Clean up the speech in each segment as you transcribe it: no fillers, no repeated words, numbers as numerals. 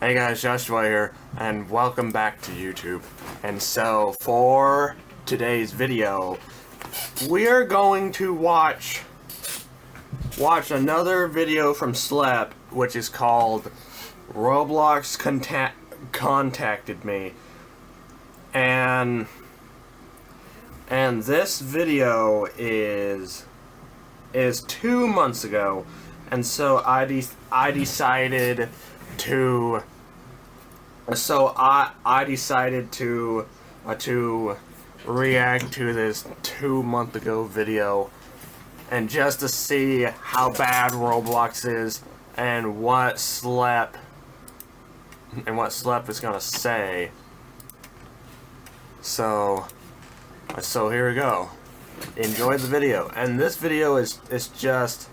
Hey guys, Joshua here, and welcome back to YouTube. And so, for today's video, we are going to watch another video from Schlep, which is called ROBLOX Contacted Me. And this video is 2 months ago, and so I decided to react to this 2 month ago video, and just to see how bad Roblox is and what Schlep is gonna say. So here we go. Enjoy the video, and this video is just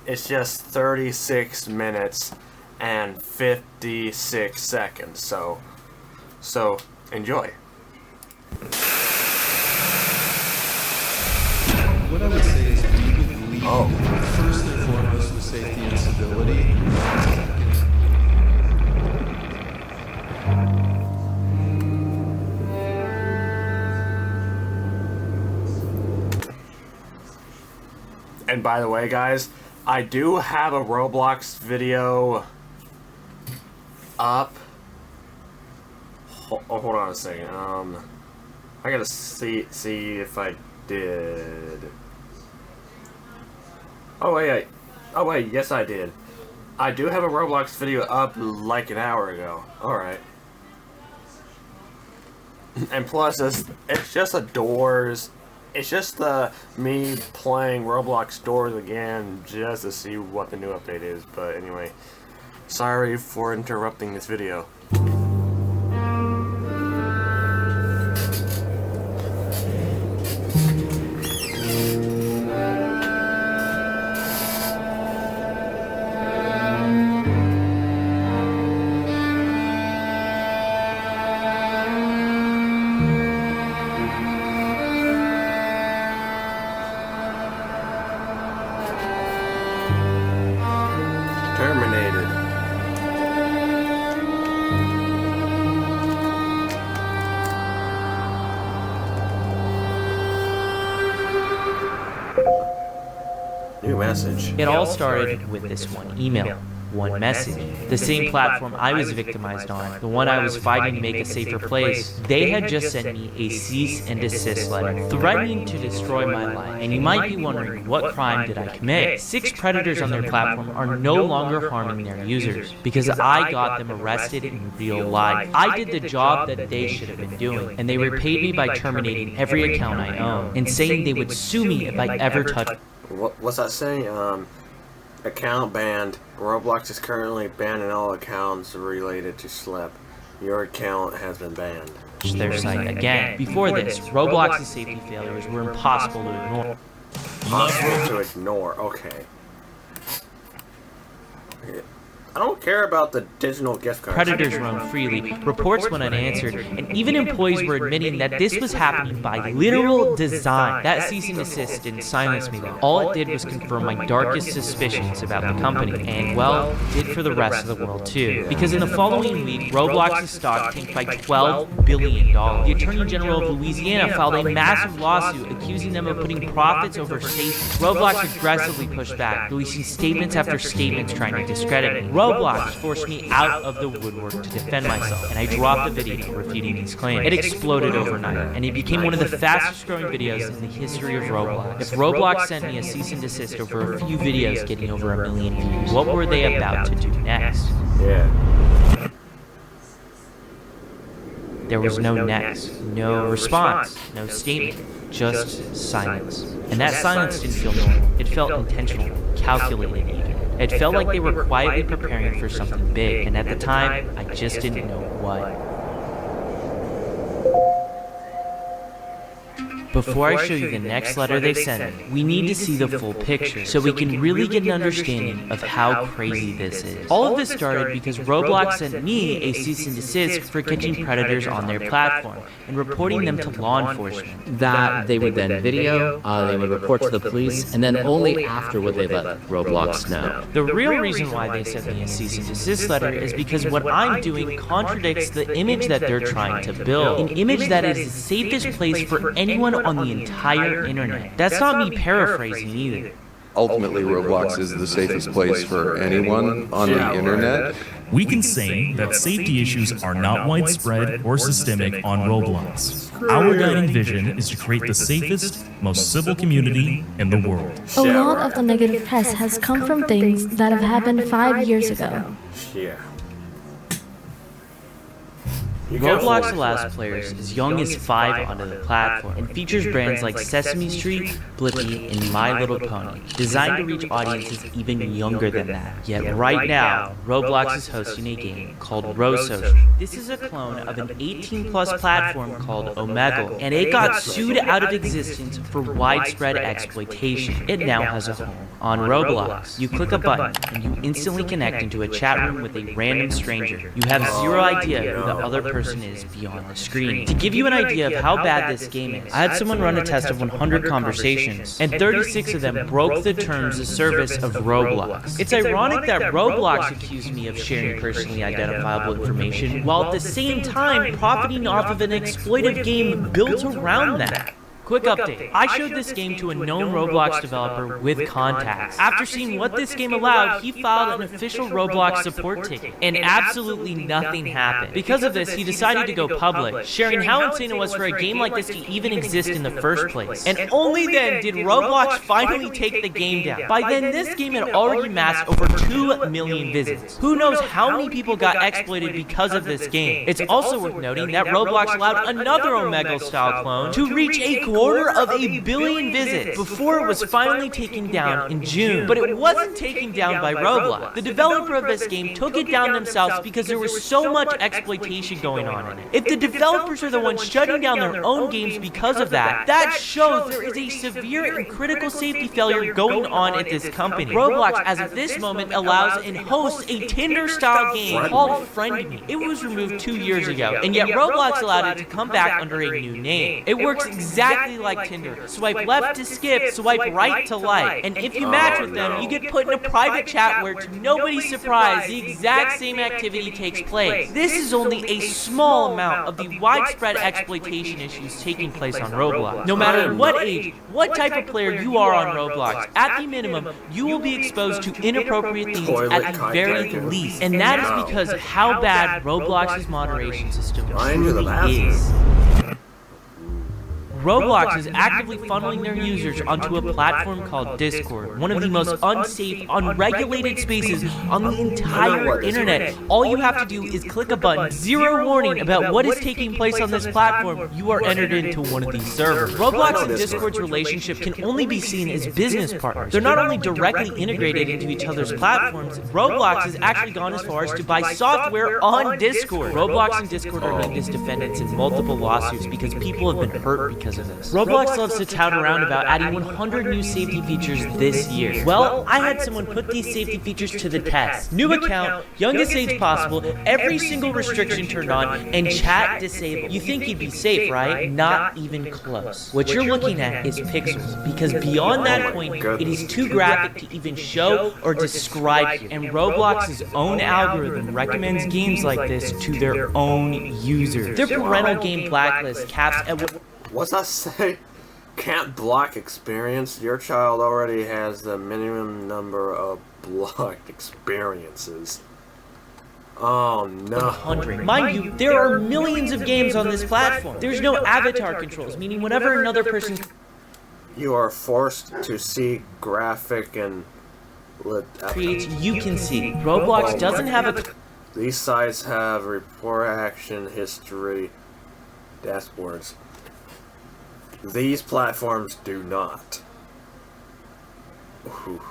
36 minutes and 56 seconds. So enjoy. What I would say is we would lead first and foremost with safety and stability. And by the way, guys, I do have a Roblox video up. Hold on a second. I gotta see if I did. Oh wait, yes I did. I do have a Roblox video up like an hour ago. All right. And plus, it's just a Doors. It's just me playing Roblox Doors again just to see what the new update is. But anyway, sorry for interrupting this video. Terminated. New message. It all started with this one email, one message. The same platform I was victimized on, the one I was fighting to make a safer place, they had just sent me a cease and desist letter, threatening to destroy my life. And you might be wondering, what crime did I commit? 6 predators on their platform are no longer harming their users, because I got them arrested in real life. I did the job that they should have been doing, and they repaid me by terminating every account I own, and saying they would sue me if I ever touched. What's that saying? Account banned. Roblox is currently banning all accounts related to Schlep. Your account has been banned. Their site again. Before this, Roblox's safety failures were impossible to ignore. Impossible to ignore. Okay. I don't care about the digital gift cards. Predators roam freely, reports went unanswered, and even employees were admitting that this was happening by literal design. That cease and desist didn't silence me though. All it did was confirm my darkest suspicions about the company, and well, did for the rest of the world too. Because in the following week, Roblox's stock tanked by $12 billion. The Attorney General of Louisiana filed a massive lawsuit accusing them of putting profits over safety. Roblox aggressively pushed back, releasing statements after statements trying to discredit me. Roblox forced me out of the woodwork to defend myself, and I dropped the video refuting these claims. It exploded overnight, and it became one of the fastest growing videos in the history of Roblox. If Roblox sent me a cease and desist over a few videos getting over 1 million views, what were they about to do next? Yeah. There was no next, no response, no statement, just silence. And that silence didn't feel normal. It felt intentional, calculated even. It felt like they were quietly preparing for something big, and at the time, I just didn't know what. before I show you the next letter they sent me, we need to see the full picture so we can really get an understanding of how crazy this is. All of this started because Roblox sent me a cease and desist for catching predators on their platform and reporting them to law enforcement. That they would then video, they would report to the police, and then only after would they let Roblox know. The real reason why they sent me a cease and desist letter is because what I'm doing contradicts the image that they're trying to build. An image that is the safest place for anyone on the entire internet. That's not me paraphrasing either. Ultimately, Roblox is the safest place for anyone on the internet. We can say that safety issues are not widespread or systemic on Roblox. Our guiding vision is to create the safest, most civil community in the world. A lot of the negative press has come from things that have happened 5 years ago. Yeah. Roblox allows players as young as 5 onto the platform and features brands like Sesame Street, Blippi, and My Little Pony, designed to reach audiences even younger than that. Yet right now, Roblox is hosting a game called RoSocial. This is a clone of an 18+ platform called Omegle, and it got sued out of existence for widespread exploitation. It now has a home on Roblox. You click a button, and you instantly connect into a chat room with a random stranger. You have zero idea who the other person is beyond the screen. To give you an idea of how bad this game is, I had someone run a test of 100 conversations, and 36 of them broke the terms of service of Roblox. It's ironic that Roblox accused me of sharing personally identifiable information, while at the same time profiting off of an exploitive game built around that. Quick update. I showed this game to a known Roblox developer with contacts. After seeing what this game allowed, he filed an official Roblox support ticket, and absolutely nothing happened. Because of this, he decided to go public, sharing how insane it was for a game like this to even exist in the first place. And only then did Roblox finally take the game down. By then, this game had already amassed over 2 million visits. Who knows how many people got exploited because of this game? It's also worth noting that Roblox allowed another Omegle-style clone to reach a quarter of a billion visits before it was finally taken down in June. But it wasn't taken down by Roblox. The developer of this game took it down themselves because there was so much exploitation going on in it. If the developers are the ones shutting down their own games because of that, that shows there is a severe and critical safety failure going on at this company. Roblox, as of this moment, allows and hosts a Tinder-style game called Friend Me. It was removed 2 years ago, and yet Roblox allowed it to come back under a new name. It works exactly like Tinder. Swipe left to skip, swipe right to like. And if you match with them, you get put in a private chat where, to nobody's surprise, the exact same activity takes place. This is only a small amount of the widespread exploitation issues taking place on Roblox. No matter what age, what type of player you are on Roblox, at the minimum, you will be exposed to inappropriate things at the very least. And that is because of how bad Roblox's moderation system truly is. Roblox is actively funneling their users onto a platform called Discord, one of the most unsafe, unregulated spaces on the entire internet. All you have to do is click a button, zero warning about what is taking place on this platform, you are entered into one of these servers. Roblox and Discord's relationship can only be seen as business partners. They're not only directly integrated into each other's platforms, Roblox has actually gone as far as to buy software on Discord. Roblox and Discord are named as defendants in multiple lawsuits because people have been hurt because of this. Roblox loves to tout around about adding 100 new safety features this year. Well, I had someone put these safety features to the test. New account, youngest age possible, every single restriction turned on, and chat disabled. You think you'd be safe, right? Not even close. What you're looking at is pixels, because beyond that point, it is too graphic to even show or describe you. And Roblox's own algorithm recommends games like this to their own users. Their parental game blacklist caps at What's that say? Can't block experience. Your child already has the minimum number of blocked experiences. Oh no. 100. Mind you, there are millions of games on this platform. There's no avatar controls, meaning whenever another person... You are forced to see graphic and... creates, you can see. Roblox doesn't have a... These sites have report action history dashboards. These platforms do not. Ooh.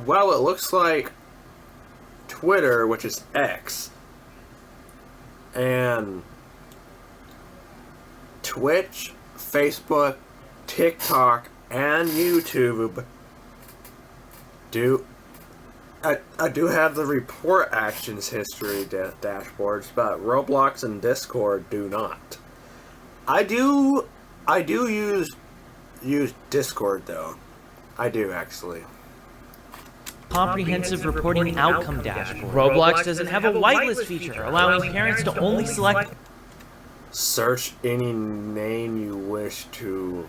Well, it looks like Twitter, which is X, and Twitch, Facebook, TikTok, and YouTube I do have the report actions history dashboards, but Roblox and Discord do not. I do use Discord though. I do actually. Comprehensive reporting outcome dashboard. Roblox doesn't have a whitelist feature, allowing parents to only select. Search any name you wish to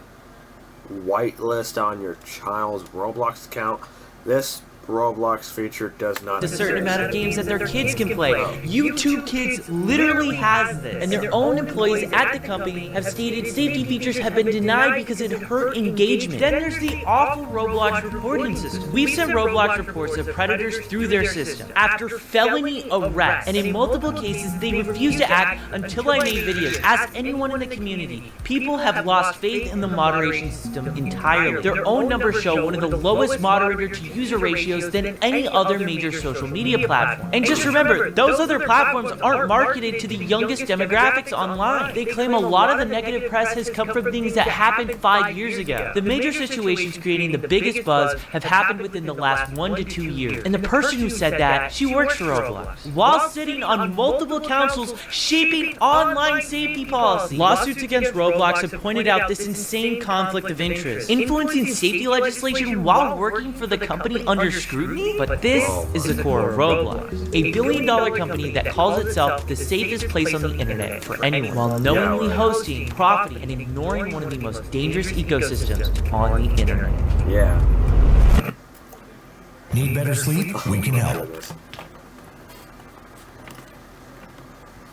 whitelist on your child's Roblox account. This Roblox feature does not a certain amount of games that their kids can play. YouTube Kids literally has this, and their own employees at the company have stated safety features have been denied because it hurt engagement. Then there's the awful Roblox reporting system. We've sent Roblox reports of predators through their system after felony arrest, and in multiple cases they refuse to act until I made videos. Ask anyone in the community. People have lost faith in the moderation system entirely. Their own numbers show one of the lowest moderator to user ratios than any other major social media platform. And just remember, those other platforms aren't marketed to the youngest demographics online. They claim a lot of the negative press has come from things that happened 5 years ago. The major situations creating the biggest buzz have happened within the last 1 to 2 years. And the person who said that, she works for Roblox, while sitting on multiple councils shaping online safety policy. Lawsuits against Roblox have pointed out this insane conflict of interest, influencing safety legislation while working for the company under scrutiny? But this is the core of Roblox, a billion-dollar company that calls itself the safest place on the internet for anyone, while knowingly hosting, profiting, and ignoring one of the most dangerous ecosystems on the internet. Yeah. Need better sleep? We can help.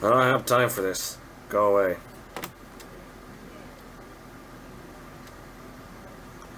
I don't have time for this. Go away.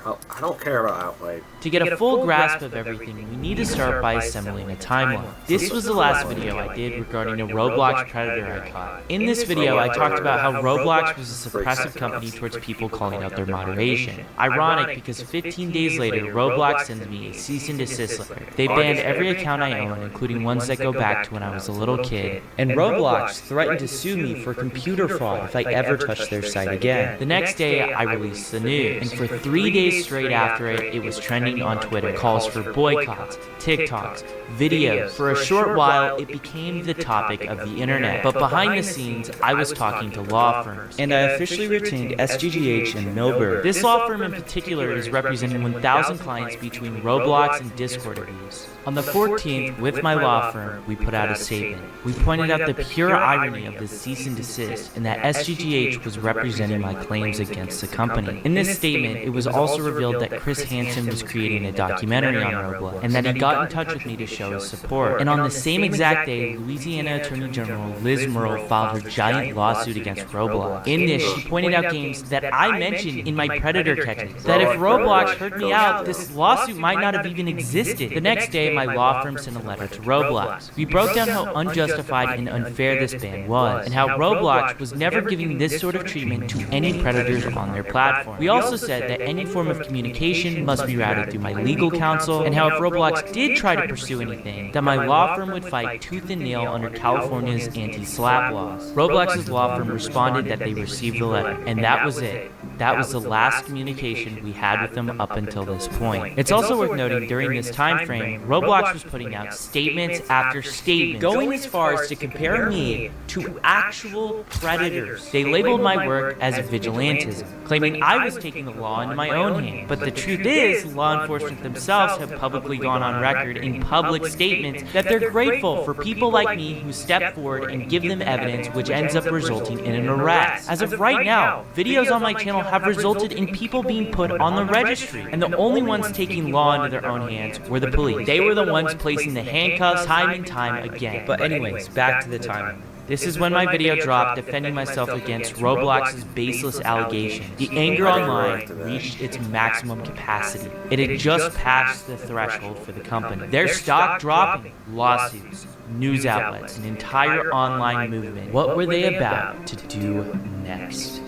I don't care about Outlay. To get a full grasp of everything, we need to start by assembling a timeline. This was the last video I did regarding a Roblox predator I caught. In this video, I talked about how Roblox was a suppressive company towards people calling out their moderation. Ironic because 15 days later, Roblox sends me a cease and desist letter. They banned every account I own, including ones that go back to when I was a little kid. And Roblox threatened to sue me for computer fraud if I ever touched their site again. The next day, I released the news, and for 3 days straight after it, it was trending on Twitter. Calls for boycotts, TikToks, videos. For a short while, it became the topic of the internet. But behind the scenes, I was talking to law firms. And I officially retained SGGH and Milberg. This law firm in particular is representing 1,000 clients between Roblox and Discord abuse. On the 14th, with my law firm, we put out a statement. We pointed out the pure irony of the cease and desist and that SGGH was representing my claims against the company. In this statement, it was also revealed that Chris Hansen was creating a documentary on Roblox and that he got in touch with me to show his support. And on the same exact day, Louisiana Attorney General Liz Murrow filed her giant lawsuit against Roblox. In this, she pointed out games that I mentioned in my Predator catches. That if Roblox heard me out, this lawsuit might not have even existed. The next day, my law firm sent a letter to Roblox. We broke down how unjustified and unfair this ban was, and how Roblox was never giving this sort of treatment to any predators on their platform. We also said that any form of communication must be routed through my legal counsel, and how if Roblox did try to pursue anything, that my law firm would fight tooth and nail under California's anti-SLAPP laws. Roblox's law firm responded that they received the letter, and that was it. That was the last communication we had with them up until this point. It's also worth noting during this time frame, Roblox was putting out statements after statements, going as far as to compare me to actual predators. They labeled my work as vigilantism, claiming I was taking the law into my own hands. But the truth is, law enforcement themselves have publicly gone on record in public statements that they're grateful for people like me who step forward and give them evidence, which ends up resulting in an arrest. As of right now, videos on my channel have resulted in people being put on the registry, and the only ones taking law into their own hands were the police. They were the ones placing the handcuffs time and time again. But anyways, back to the timing. This is when my video dropped defending myself against Roblox's baseless allegations. The anger online reached its maximum capacity. It had just passed the threshold for the company. Their stock dropping, lawsuits, news outlets, an entire online movement. What were they about to do next?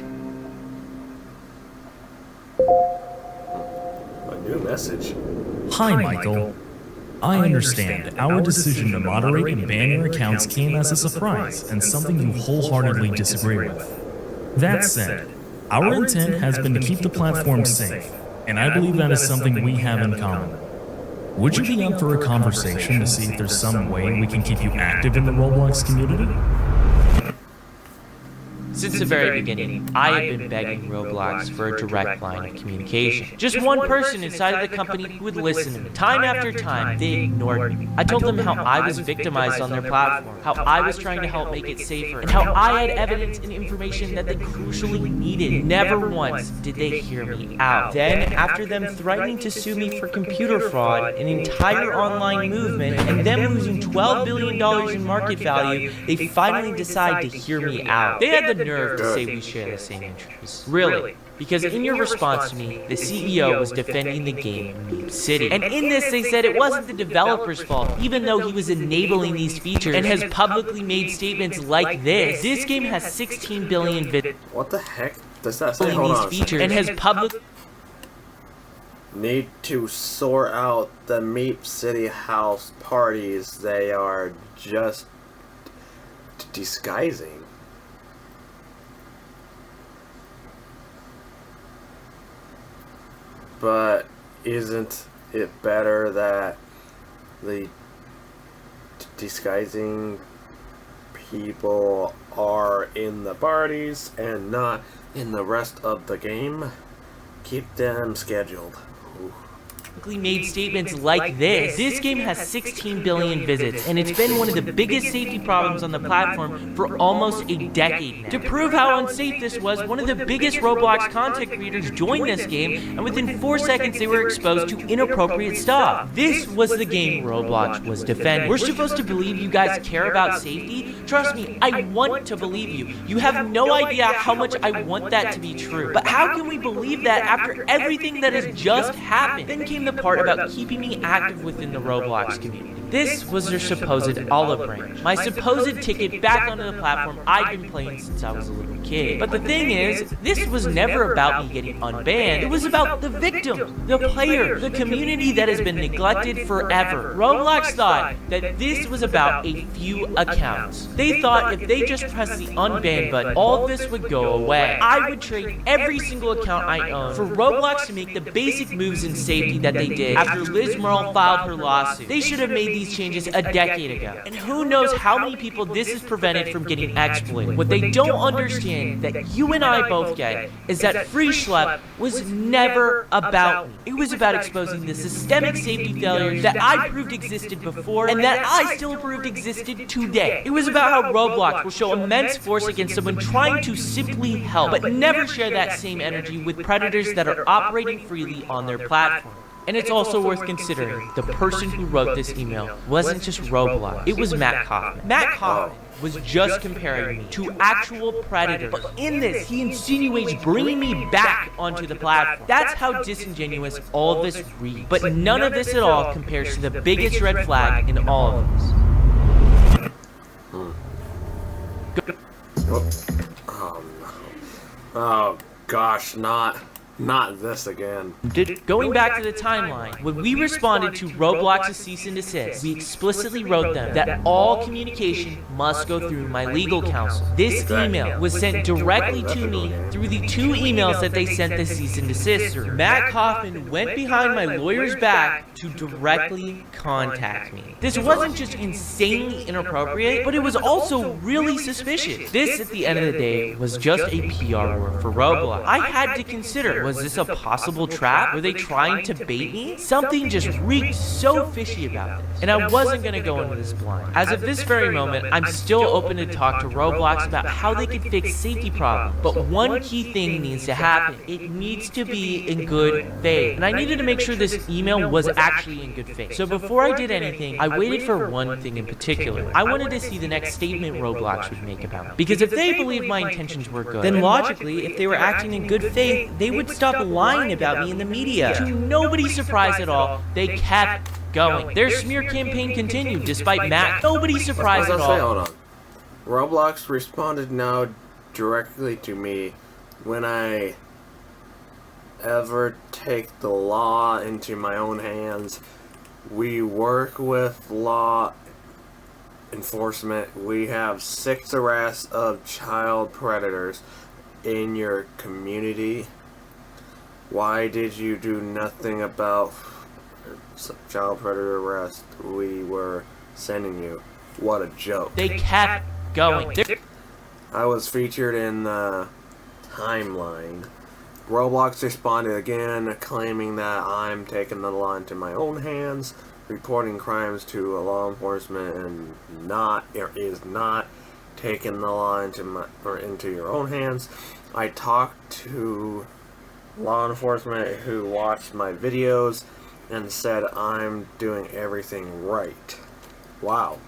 A new message. Hi, Michael. I understand our decision to moderate and ban your accounts came as a surprise and something you wholeheartedly disagree with. That said, Our intent has been to keep the platform safe, and I believe that is something we have in common. Would you be up for a conversation to see if there's some way we can keep you active in the Roblox community? Since the very beginning, I have been begging Roblox for a direct line of communication. Just one person inside of the company who would listen to me. Time after time, they ignored me. I told them how I was victimized on their platform, how I was trying to help make it safer, and how I had evidence and information that they crucially needed. Never once did they hear me out. Then, after them threatening to sue me for computer fraud, an entire online movement, and them losing $12 billion in market value, they finally decide to hear me out. They had the nerve to say we share the same interests. Really. Because in your response to me, the CEO was defending the game Meep City. And in this, they said it wasn't the developer's fault, even though he was enabling these features and has publicly made statements like this. This game has 16 billion visitors. What the heck does that say? Hold on. Features and has public. Need to sort out the Meep City house parties. They are just disguising. But isn't it better that the disguising people are in the parties and not in the rest of the game? Keep them scheduled. Ooh. Made statements like this. This game has 16 billion visits, and it's been one of the biggest safety problems on the platform for almost a decade now. To prove how unsafe this was, one of the biggest Roblox content creators joined this game, and within 4 seconds they were exposed to inappropriate stuff. This was the game Roblox was defending. We're supposed to believe you guys care about safety? Trust me, I want to believe you. You have no idea how much I want that to be true. But how can we believe that after everything that has just happened? Then came the part about keeping me active within the Roblox community. This was their supposed olive branch, my supposed ticket back onto the platform I'd been playing since I was a little kid. But the thing is, this was never about me getting unbanned. It was about the victim, the player, the community that has been neglected forever. Roblox thought that this was about a few accounts. They thought if they just pressed the unban button, all this would go away. I would trade every single account I own for Roblox to make the basic moves in safety that they did after Liz Merle filed her lawsuit. They should have made these changes a decade ago. And who knows how many people this has prevented from getting exploited. What they don't understand, that you and I both get, is that Free Schlep was never about me. It was about exposing the systemic safety failures that I proved existed before and that I still proved existed today. It was about how Roblox will show immense force against someone trying to simply help, but never share that same energy with predators that are operating freely on their platform. And it's also worth considering, the person who wrote this email wasn't just Roblox, it was Matt Kaufman. Matt Kaufman was just comparing me to actual predators. But in this, he insinuates bringing me back onto the platform. That's how disingenuous all of this reads. But none of this at all compares to the biggest red flag in all of this. Oh no. Oh gosh, not this again. Going back to the timeline, when we responded to Roblox's cease and desist, we explicitly wrote them that all communication must go through my legal counsel. This email was sent directly to me through the 2 emails that they sent the cease and desist through. Matt Kaufman went behind my lawyer's back to directly contact me. This wasn't just insanely inappropriate, but it was also really suspicious. This, at the end of the day, was just a PR war for Roblox. I had to consider, was this a possible trap? Were they trying to bait me? Something just reeked so fishy about this, and I wasn't going to go into this blind. As of this very moment, I'm still open to talk to Roblox about how they could fix safety problems, but one key thing needs to happen. It needs to be in good faith, and I needed to make sure this email was actually in good faith. So before I did anything, I waited for one thing in particular. I wanted to see the next statement Roblox would make about me, because if they believed my intentions were good, then logically, if they were acting in good faith, they would stop lying about me in the media. To nobody's surprise at all, they kept going. Their smear campaign continued despite Matt. Nobody's surprised at all. Hold on. Roblox responded now directly to me. When I ever take the law into my own hands, we work with law enforcement. We have 6 arrests of child predators. in your community. Why did you do nothing about child predator arrest we were sending you? What a joke. They kept going. I was featured in the timeline. Roblox responded again, claiming that I'm taking the law into my own hands, reporting crimes to law enforcement, and is not taking the law into your own hands. I talked to law enforcement who watched my videos and said I'm doing everything right. Wow.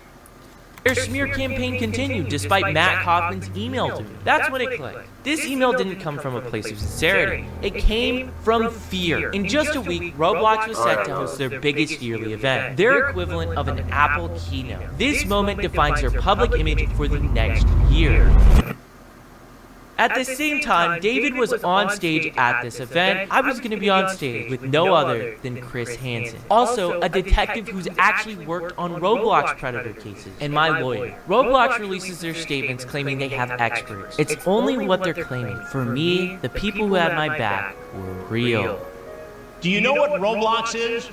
Their smear campaign continued despite Matt Kaufman's email to me. That's when it clicked. This email didn't come from a place of sincerity. It came from fear. In just a week, Roblox was set to host their biggest yearly event, their equivalent of an Apple keynote. This moment defines their public image for the next year. At the same time, David was on stage at this event. I was going to be on stage with no other than Chris Hansen, also a detective who's actually worked on Roblox predator cases, and my lawyer. Roblox releases their statements claiming they have experts. It's only what they're claiming. For me, the people who had my back were real. Do you know what Roblox is?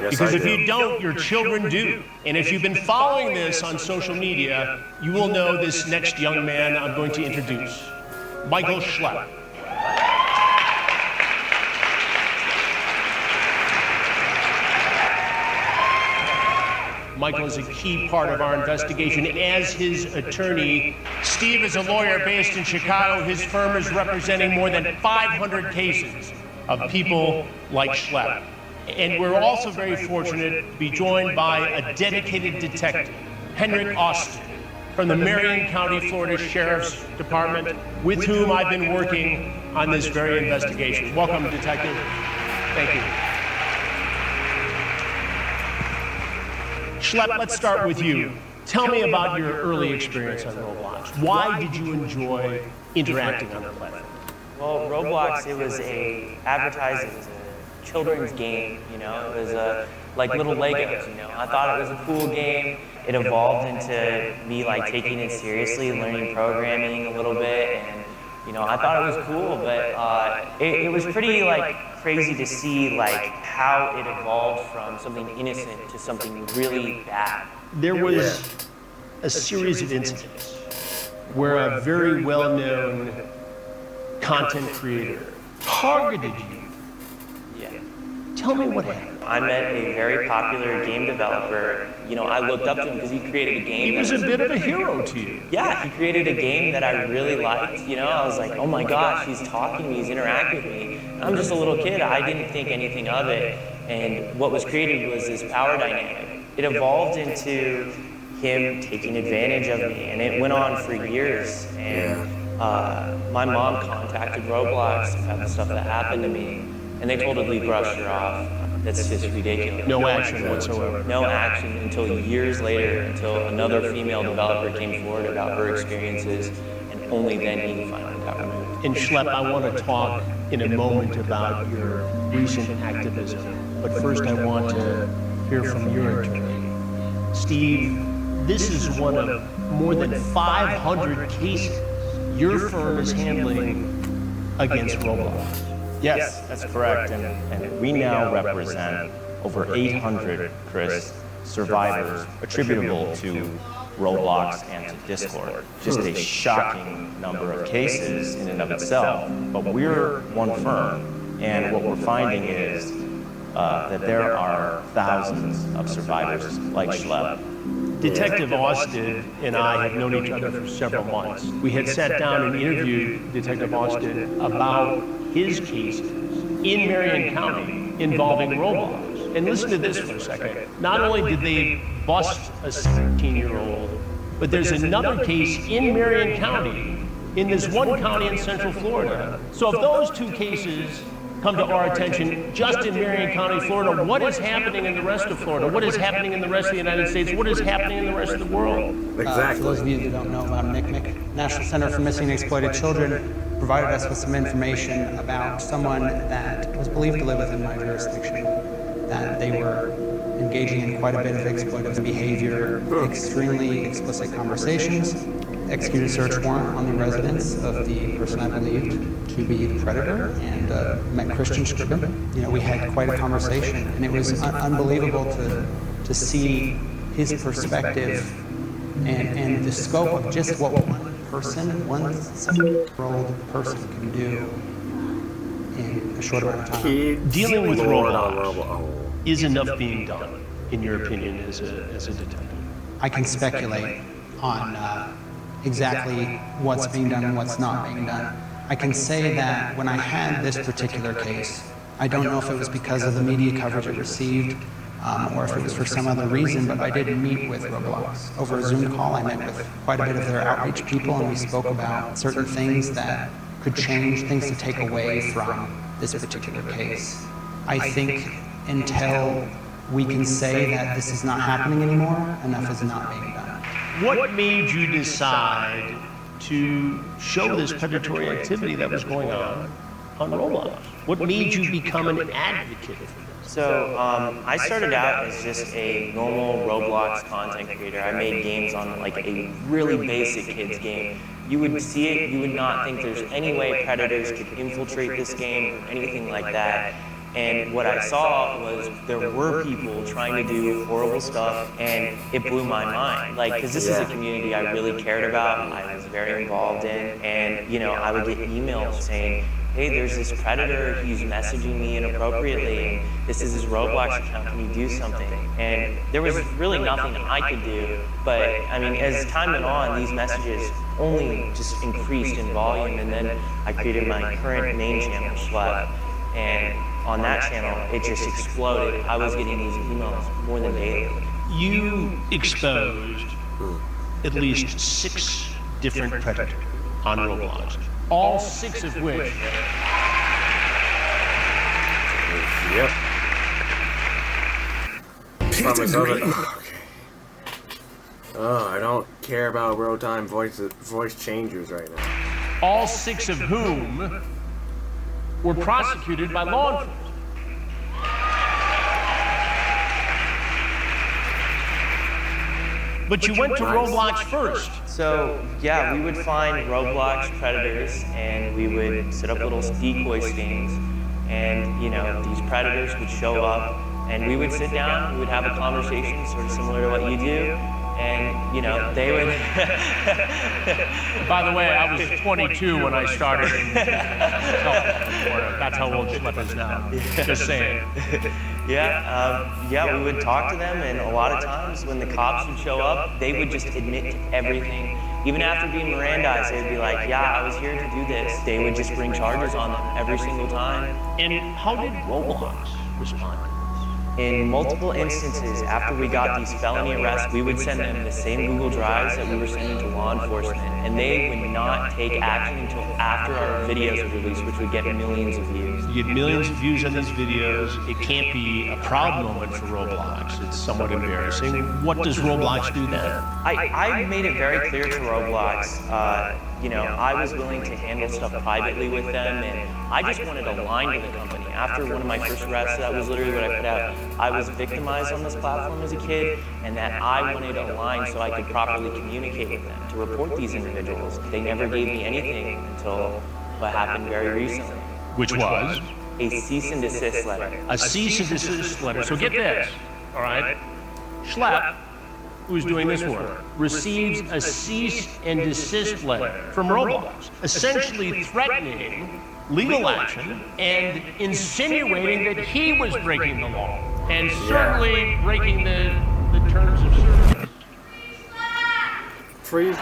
Yes, Because I if do. you don't, your children do. And if you've been following this on social media, you will know this next young man I'm going to introduce, Michael Schlep. Michael is a key part of our investigation. As his attorney, Steve is a lawyer based in Chicago. His firm is representing more than 500 cases of people like Schlep. And we're also very fortunate to be joined by a dedicated detective, Henrik Austin, from the Marion County, Florida Sheriff's Department, with whom I've been working on this very investigation. Welcome, Detective. Thank you. Schlep, let's start with you. Tell me about your early experience on Roblox. Why did you enjoy interacting on the platform? Well, Roblox, it was advertising children's game, you know, it was like little Legos, you know. I thought it was a cool game. It evolved into me like taking it seriously, learning programming a little bit, and you know, I thought it was cool, but it was pretty like crazy to see like how it evolved from something innocent to something really bad. There was a series of incidents where a very well-known content creator targeted you. Tell me what happened. I met a very popular game developer. You know, I looked up to him because he created a game. He was a bit of a hero to you. Yeah, he created a game that I really liked. You know, I was like, oh my gosh, he's talking to me, he's interacting with me. I'm just a little kid, I didn't think anything of it. And what was created was this power dynamic. It evolved into him taking advantage of me, and it went on for years. And my mom contacted Roblox about the stuff that happened to me. And they totally brushed her off. That's just ridiculous. No action whatsoever. No action until years later, until another female developer came forward about her experiences, and only then he finally got removed. And Schlep, I want to talk in a moment about your recent activism. But first I want to hear from your attorney. Steve, this is one of more than 500 cases your firm is handling against Roblox. Yes, that's correct, and we now represent over 800, Chris, survivors attributable to Roblox and to Discord. Just a shocking number of cases in and of itself, but we're one firm, and what we're finding is that there are thousands of survivors like Schlep. Detective Austin and I have known each other for several months. We had sat down and interviewed Detective Austin about his cases in Marion County involving Roblox. And listen to this for a second. Not only did they bust a 17-year-old, but there's another case in Marion County, in this one county in Central Florida. So if those two cases come to our attention just in Marion County, Florida, what is happening in the rest of Florida? What is happening in the rest of the United States? What is happening in the rest of the world? Exactly. For those of you who don't know about NCMEC, National Center for Missing and Exploited Children provided us with some information about someone that was believed to live within my jurisdiction, that they were engaging in quite a bit of exploitive behavior, extremely explicit conversations, executed a search warrant on the residence of the person I believed to be the predator, and met Christian Scriven. You know, we had quite a conversation, and it was unbelievable to see his perspective and the scope of just what one 7-year-old person can do in a short amount of time. Dealing with Roblox, is enough being done, in your opinion, as a detective? I can speculate on exactly what's being done and what's not being done. I can say that when I had this particular case, I don't know if it was because of the media coverage it received or if it was for some other reason, but I did meet with Roblox. Over a Zoom call, I met with quite a bit of their outreach people, and we spoke about certain things that could change, things to take away from this particular case. I think until we can say that this is not happening anymore, enough is not being done. What made you decide to show this predatory activity that was going on Roblox? What made you become an advocate for this? So I started out as just a normal Roblox content creator. I made games on like a really basic kids game. You would see it, you would not think there's any way predators could infiltrate this game or anything like that. And what I saw was there were people trying to do horrible stuff, and it blew my mind. Like, because this is a community I really cared about, I was very involved in, and you know, I would get emails saying, hey, there's this predator, he's messaging me inappropriately, and this is his Roblox account, can you do something? And there was really nothing I could do, but I mean, as time went on, these messages only just increased in volume, and then I created my current main channel, Schlep, and on that channel, it just exploded. I was getting these emails more than daily. You exposed at least 6 different predators on Roblox, all 6 of which. Yep. Oh, I don't care about real-time voice changers right now. All 6 of whom were prosecuted by law enforcement. But you went to Roblox first. So, yeah, we would find Roblox predators, and we would set up little decoy stings, and, you know, these predators would show up, and we would sit down, we would have a conversation sort of similar to what you do, and, you know, they would... By the way, I was 22 when I started. That's how old Schlep is now. Just saying. Yeah, we would talk to them, and a lot of times when the cops would show up, they would just admit to everything. Even after being Mirandized, they'd be like, yeah, I was here to do this. They would just bring charges on them every single time. And how did Roblox respond? In multiple instances, after we got these felony arrests, we would send them the same Google Drives that we were sending to law enforcement, and they would not take action until after our videos were released, which would get millions of views. You get millions of views on these videos. It can't be a proud moment for Roblox. It's somewhat embarrassing. What does Roblox do then? I made it very clear to Roblox, you know, I was willing to handle stuff privately with them, and I just wanted to align to the company. After one of my first arrests, that was literally what I put out. I was victimized on this platform as a kid, and that I wanted to align so I could properly communicate with them to report these individuals. They never gave me anything until what happened very recently. Which was? A cease and desist letter. A cease and desist letter. So get this, all right? Schlep, who's doing this work, receives a cease and desist letter from Roblox, essentially threatening legal action and insinuating that he was breaking the law, and certainly breaking the terms of service. Freeze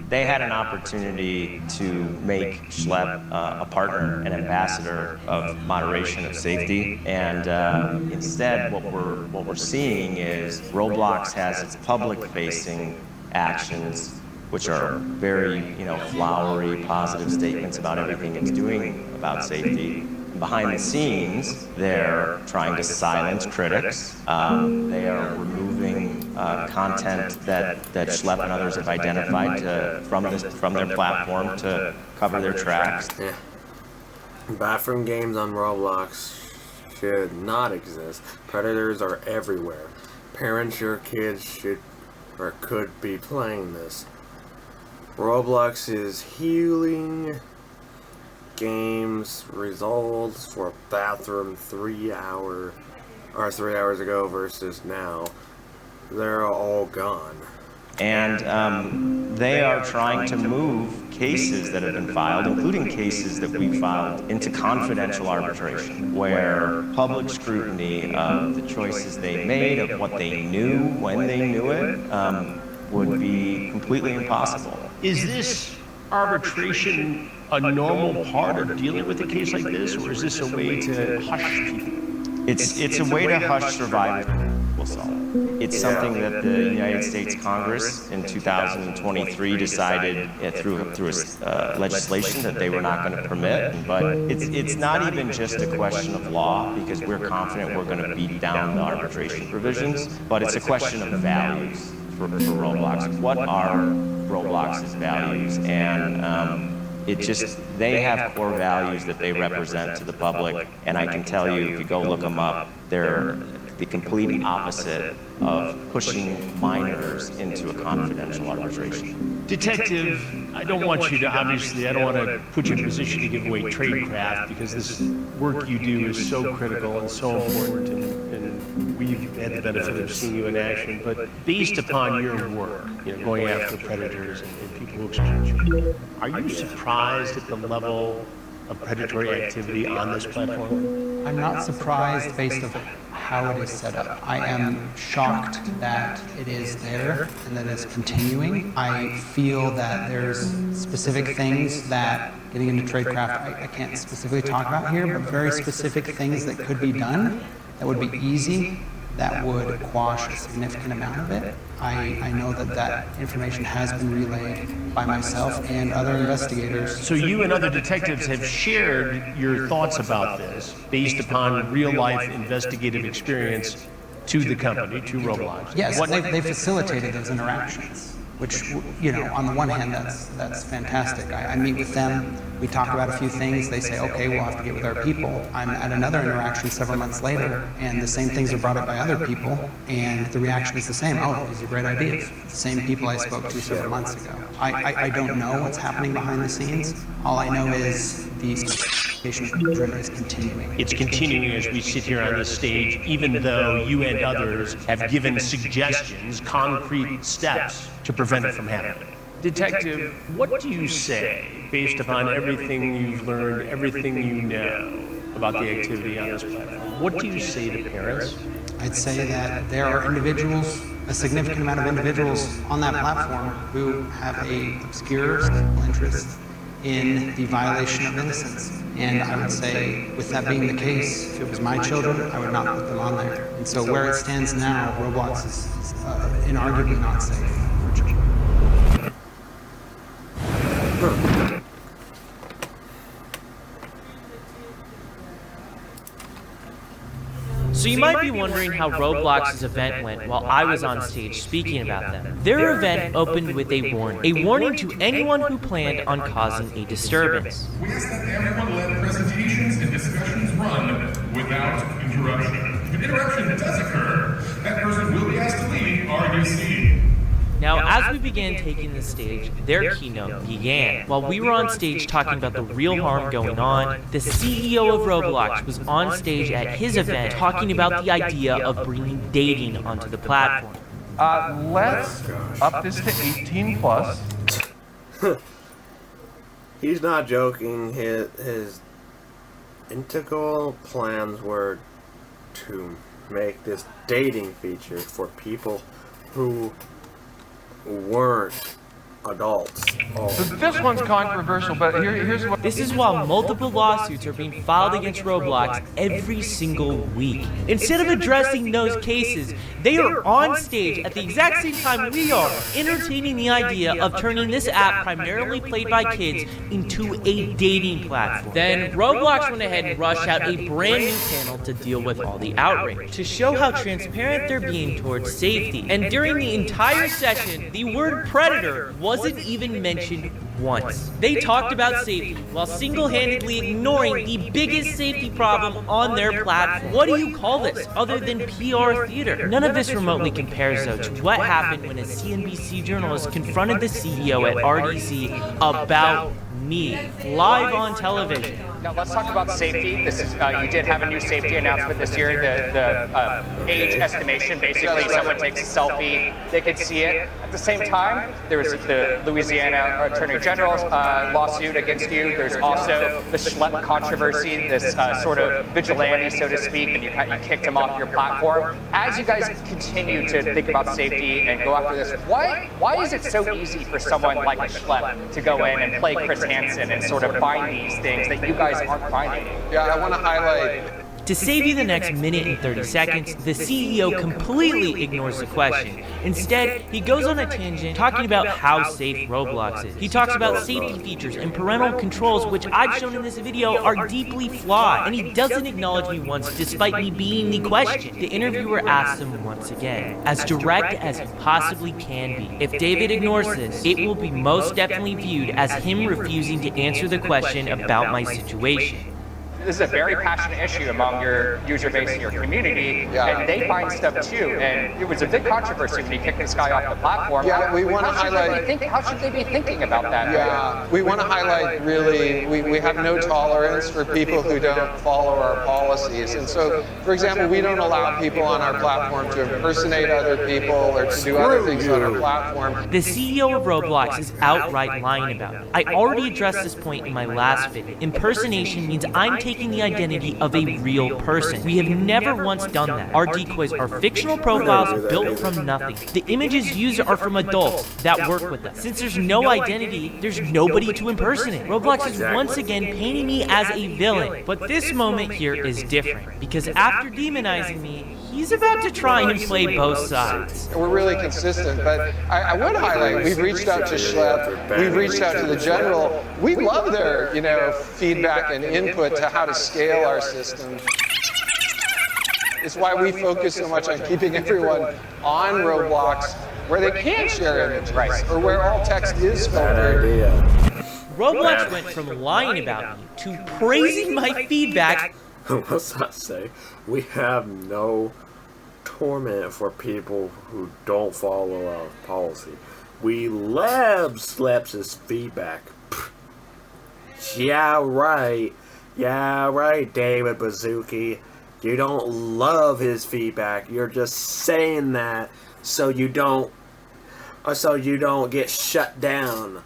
They had an opportunity to make Schlep a partner, an ambassador of moderation of safety, and instead what we're seeing is Roblox has its public-facing actions, which are very, flowery, positive statements about everything it's doing about safety. Behind the scenes, they're trying to silence critics. They are removing content that Schlep and others have identified from their platform to cover their tracks. Yeah. Bathroom games on Roblox should not exist. Predators are everywhere. parents, your kids should or could be playing this. Roblox is healing games results for bathroom 3 hours ago versus now. They're all gone. And they are trying to move cases that have been filed, including cases that we filed, into confidential arbitration, where public scrutiny of the choices they made, of what they knew when they knew it, would be completely impossible. Is this arbitration a normal part of dealing with a case like this, or is this a way to hush people? It's a way to hush survivors. It's something that the United States Congress in 2023 decided through legislation that they were not going to permit. But it's not even just a question of law, because we're confident we're going to beat down the arbitration provisions, but it's a question of values for Roblox. What are Roblox's values? And they have core values that they represent to the public, and I can tell you, if you go look them up, they're the complete opposite of pushing minors into a confidential arbitration. Detective, I don't want to put you in a position to give away tradecraft, because this work you do is so critical and so important, and we've had the benefit of seeing you in action, but based upon your work, going after predators and people who exploit you, are you surprised at the level of predatory activity on this platform? I'm not surprised based on how it is set up. I am shocked that it is there and that it's continuing. I feel that there's specific things that, getting into tradecraft, I can't specifically talk about here, but very specific things that could be done that would be easy, that would quash a significant amount of it. I know that information has been relayed by myself and other investigators. So you and other detectives have shared your thoughts about this based upon real-life investigative experience to the company, to Roblox. Yes, they facilitated those interactions, which, on the one hand, that's fantastic. I meet with them, we talk about a few things, they say, okay, we'll have to get with our people. I'm at another interaction several months later, and the same things are brought up by other people, and the reaction is the same. Oh, these are great ideas. The same people I spoke to several months ago. I don't know what's happening behind the scenes. All I know is the driven is continuing. It's continuing as we sit here on this stage, even though you and others have given suggestions, concrete steps to prevent it from happening. Detective, what do you say, based upon everything you've learned, everything you know about the activity on this platform? What do you say to parents? I'd say that there are individuals, a significant amount of individuals on that platform who have a obscure interest in the violation of innocence. And I would say, with that being the case, if it was my children, I would not put them on there. And so where it stands now, Roblox is inarguably not safe for children. So you might be wondering how Roblox's event went while I was on stage speaking about them. Their event opened with a warning to anyone who planned on causing a disturbance. We ask that everyone let presentations and discussions run without interruption. If an interruption does occur, that person will be asked to leave RDC. Now, as we began taking the stage, their keynote began. While we were on stage talking about the real harm going on, the CEO of Roblox was on stage at his event talking about the idea of bringing dating onto the platform. Let's up this to 18 plus. He's not joking. His integral plans were to make this dating feature for people who weren't adults. This one's controversial, but here's what... This is while multiple lawsuits are being filed against Roblox every single week. Instead of addressing those cases, they are on stage at the exact same time we are, entertaining the idea of turning this app, primarily played by kids, into a dating platform. Then Roblox went ahead and rushed out a brand new panel to deal with all the outrage, to show how transparent they're being towards safety. And during the entire session, the word predator was wasn't even mentioned once. They talked about safety while single-handedly ignoring the biggest safety problem on their platform. What do you call this other than PR theater? None of this remotely compares, though, to what happened when a CNBC journalist confronted the CEO at RDC about me, live on television. Now let's talk about safety. This is you did have a new safety announcement this year. The age estimation, basically, someone takes a selfie, they could see it. At the same time, there was the Louisiana Attorney General's lawsuit against you. There's also the Schlep controversy, this sort of vigilante, so to speak, and you kicked him off your platform. As you guys continue to think about safety and go after this, why is it so easy for someone like a Schlep to go in and play Chris Hansen and sort of find these things that you guys aren't finding? Yeah, I want to highlight. To save you the next minute and 30 seconds, the CEO completely ignores the question. Instead, he goes on a tangent talking about how safe Roblox is. He talks about safety features and parental controls, which I've shown in this video are deeply flawed, and he doesn't acknowledge me once despite me being the question. The interviewer asks him once again, as direct as he possibly can be. If David ignores this, it will be most definitely viewed as him refusing to answer the question about my situation. This is a very passionate issue among your user base and your community, and they find stuff too. And it was a big controversy when he kicked this guy off the platform. Yeah, we want to highlight. How should they be thinking about that? Yeah, we want to highlight really. We have no tolerance for people who don't follow our policies. And so, for example, we don't allow people on our platform to impersonate other people or to do other things on our platform. The CEO of Roblox is outright lying about it. I already addressed this point in my last video. Impersonation means I'm taking the identity of a real person. We have never once done that. Our decoys are fictional profiles built from nothing. The images used are from adults that work with us. Since there's no identity, there's nobody to impersonate. Roblox is once again painting me as a villain. But this moment here is different, because after demonizing me, he's about to try and play both sides. We're really consistent, but I would highlight, we've reached out to Schlep, we've reached out to the general. We love their, feedback and input to how to scale our system. It's why we focus so much on keeping everyone on Roblox where they can share images, or where all text is filtered. Roblox went from lying about me to praising my feedback. What's that say? We have no torment for people who don't follow our policy. We love Schlep's feedback. Yeah, right. Yeah, right, David Bazooki. You don't love his feedback. You're just saying that so you don't get shut down.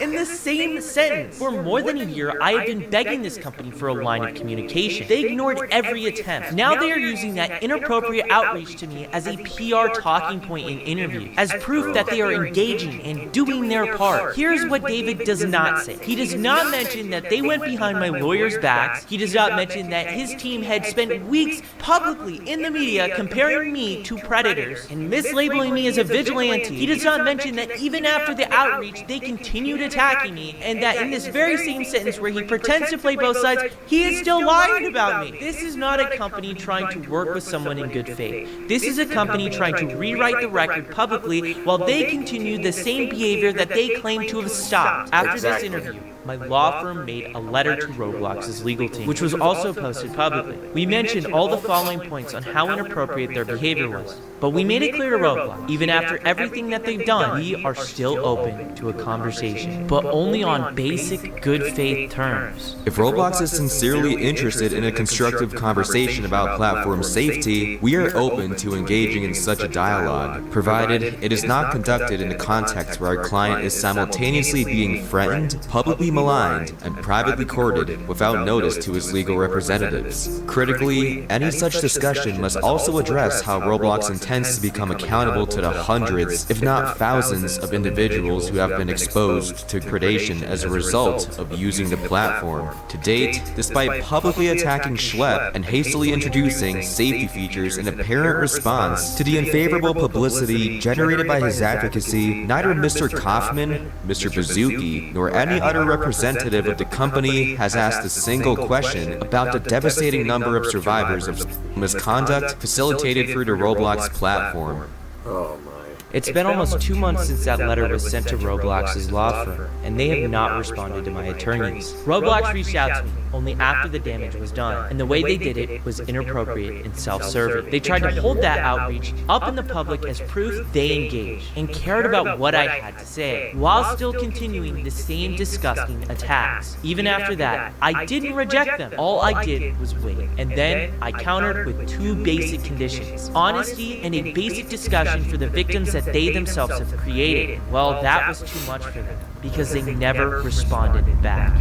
In the same sentence. For more than a year, I have been begging this company for a line of communication. They ignored every attempt. Now they are using that inappropriate outreach to me as a PR talking point in interviews, as proof that they are engaging and doing their part. Here's what David does not say. He does not mention that they went behind my lawyers' backs. He does not mention that his team had spent weeks publicly in the media comparing me to predators and mislabeling me as a vigilante. He does not mention that even after the outreach, they continued attacking me, and that in this very same sentence where he pretends to play both sides, he is still lying about me. This is not a company trying to work with someone in good faith. This is a company trying to rewrite the record publicly while they continue the same behavior that they claim to have stopped. After this interview, my law firm made a letter to Roblox's legal team, which was also posted publicly. We mentioned all the following points on how inappropriate their behavior was, but we made it clear to Roblox, even after everything that they've done, we are still open to a conversation, but only on basic good faith terms. If Roblox is sincerely interested in a constructive conversation about platform safety, we are open to engaging in such a dialogue, provided it is not conducted in a context where our client is simultaneously being threatened, publicly maligned, and privately courted without notice to his legal representatives. Critically, any such discussion must also address how Roblox intends to become accountable to the hundreds, if not thousands, of individuals who have been exposed to predation as a result of using the platform. To date, despite publicly attacking Schlep and hastily introducing safety features in apparent response to the unfavorable publicity generated by his advocacy, neither Mr. Kaufman, Mr. Bazooki, nor any other representative of the company has asked a single question about the devastating number of survivors of misconduct facilitated through the Roblox platform. Oh my. It's been almost 2 months since that letter was sent to Roblox's law firm, and they have not responded to my attorneys. Roblox reached out to me only after the damage was done, and the way they did it was inappropriate and self-serving. They tried to hold that outreach up in the public as proof they engaged and cared about what I had to say, while still continuing the same disgusting attacks. Even after that, I didn't reject them. All I did was wait, and then I countered with 2 basic conditions: honesty and a basic discussion for the victims that they themselves have created. Well, that was too much for them, because they never responded back.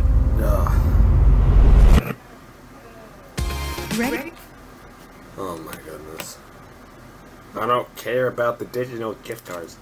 Ready? Oh my goodness. I don't care about the digital gift cards.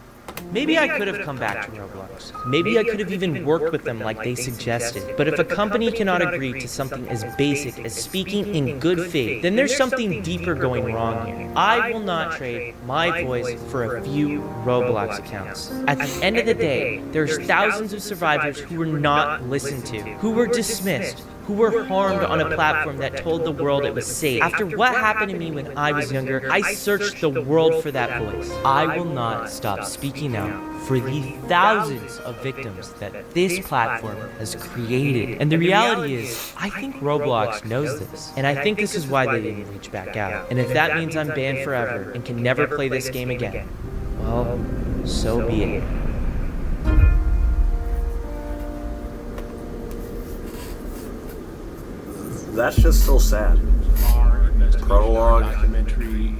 Maybe I could have come back to Roblox. Maybe I could have even worked with them like they suggested. But if a company cannot agree to something as basic as speaking in good faith, then there's something deeper going wrong here. I will not trade my voice for a few Roblox accounts. At the end of the day, there's thousands of survivors who were not listened to, who were dismissed, who were harmed on a platform that told the world it was safe. After what happened to me when I was younger, I searched the world for that voice. I will not stop speaking out for the thousands of victims that this platform has created. And the reality is, I think Roblox knows this, and I think this is why they didn't reach back out. And if that means I'm banned forever and can never play this game again, well, so be it. That's just so sad. Prologue. Documentary.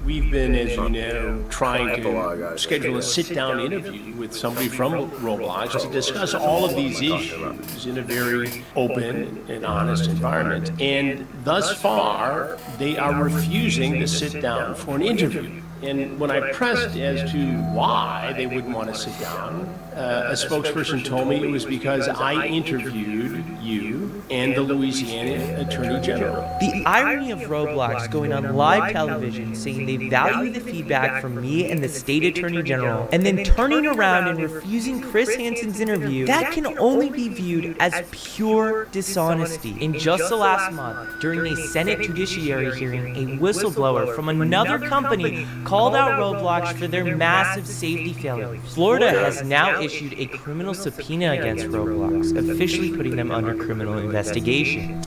We've been, as you know, trying to schedule a sit-down interview with somebody from Roblox to discuss all of these issues in a very open and honest environment. And thus far, they are refusing to sit down for an interview. And when I pressed as to why they wouldn't want to sit down, a spokesperson told me it was because I interviewed you and the Louisiana Attorney General. The irony of Roblox going on live television saying they value the feedback from me and the state attorney general, and then turning around and refusing Chris Hansen's interview, that can only be viewed as pure dishonesty. In just the last month, during a Senate Judiciary hearing, a whistleblower from another company called out Roblox for their massive safety failures. Florida has now issued a criminal subpoena against Roblox, officially putting them under criminal investigation.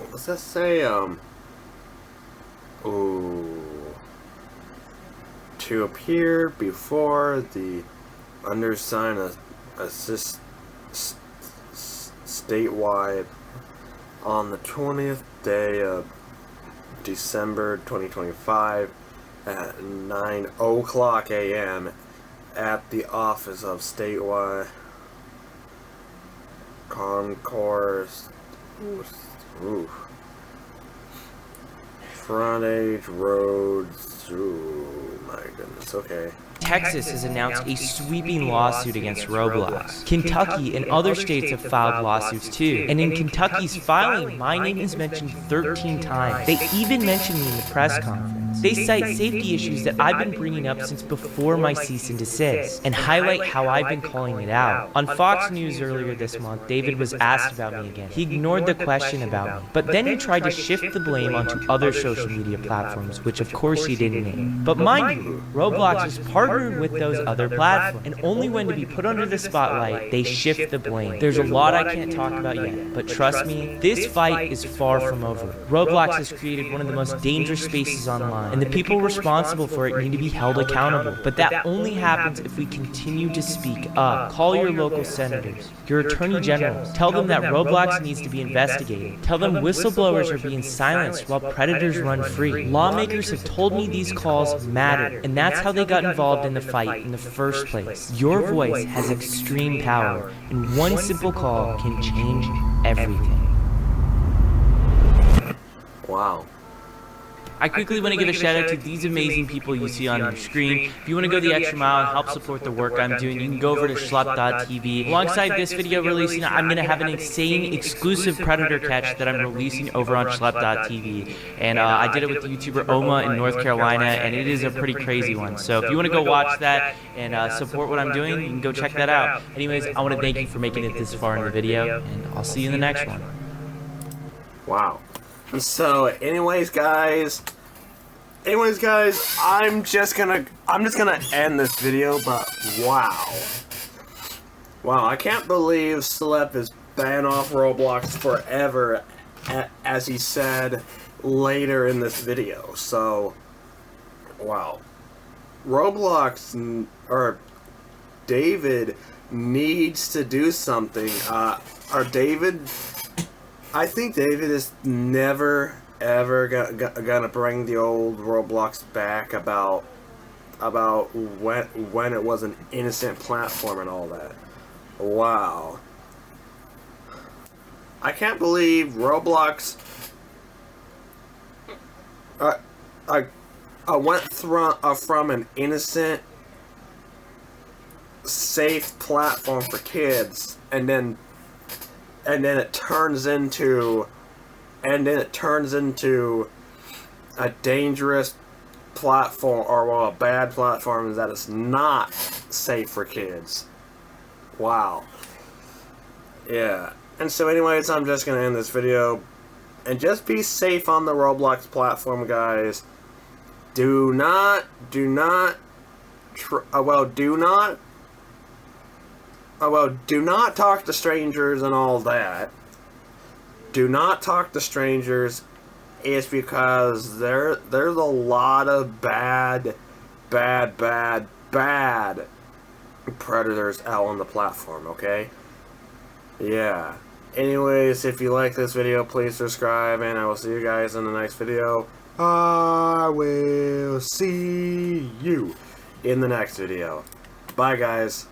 What's that say? To appear before the undersigned assist statewide on the 20th day of December 2025 at 9:00 a.m. at the office of statewide concourse. Frontage roads. Ooh, my goodness. Okay. Texas has announced a sweeping lawsuit against Roblox. Kentucky and other states have filed lawsuits too. And in Kentucky's filing, my name is mentioned 13 times. They even mentioned me in the press conference. They cite safety issues that I've been bringing up since before my cease and desist, and highlight how I've been calling it out. On Fox News earlier this month, David was asked about me again. He ignored the question about me, but then he tried to shift the blame onto other social media platforms, which of course he didn't name. But mind you, Roblox is partnered with those other platforms, and only when to be put under the spotlight, they shift the blame. There's a lot I can't talk about yet, but trust me, this fight is far from over. Roblox has created one of the most dangerous spaces online, and the people responsible for it need to be held accountable. But that only happens if we continue to speak up. Call your local senators, your attorney generals. Tell them that Roblox needs to be investigated. Tell them whistleblowers are being silenced while predators run free. Lawmakers have told me these calls matter, and that's how they got involved in the fight in the first place. Your voice has extreme power, and one simple call can change everything. Wow. I quickly want to give a shout out to these amazing people you see on your screen. If you want to go the extra mile and help support the work I'm doing, you can go over to Schlep.tv. Alongside this video releasing, I'm going to have an insane exclusive Predator catch that I'm releasing over on Schlep.tv. And I did it with the YouTuber Oma in North Carolina, and it is a pretty crazy one. So if you want to go watch that and support what I'm doing, you can go check that out. Anyways, I want to thank you for making it this far in the video, and I'll see you in the next one. Wow. So, anyways, guys, Anyways, guys, I'm just gonna end this video, but wow. Wow, I can't believe Schlep is banned off Roblox forever, as he said later in this video. So, wow. Roblox, or David, needs to do something. I think David is never ever gonna bring the old Roblox back about when it was an innocent platform and all that. Wow. I can't believe Roblox I went from an innocent, safe platform for kids, and then it turns into a dangerous platform, or well, a bad platform that is not safe for kids. Wow. Yeah. And so anyways, I'm just gonna end this video. And just be safe on the Roblox platform, guys. Do not talk to strangers and all that. Do not talk to strangers. It's because there's a lot of bad predators out on the platform, okay? Yeah. Anyways, if you like this video, please subscribe, and I will see you guys in the next video. I will see you in the next video. Bye, guys.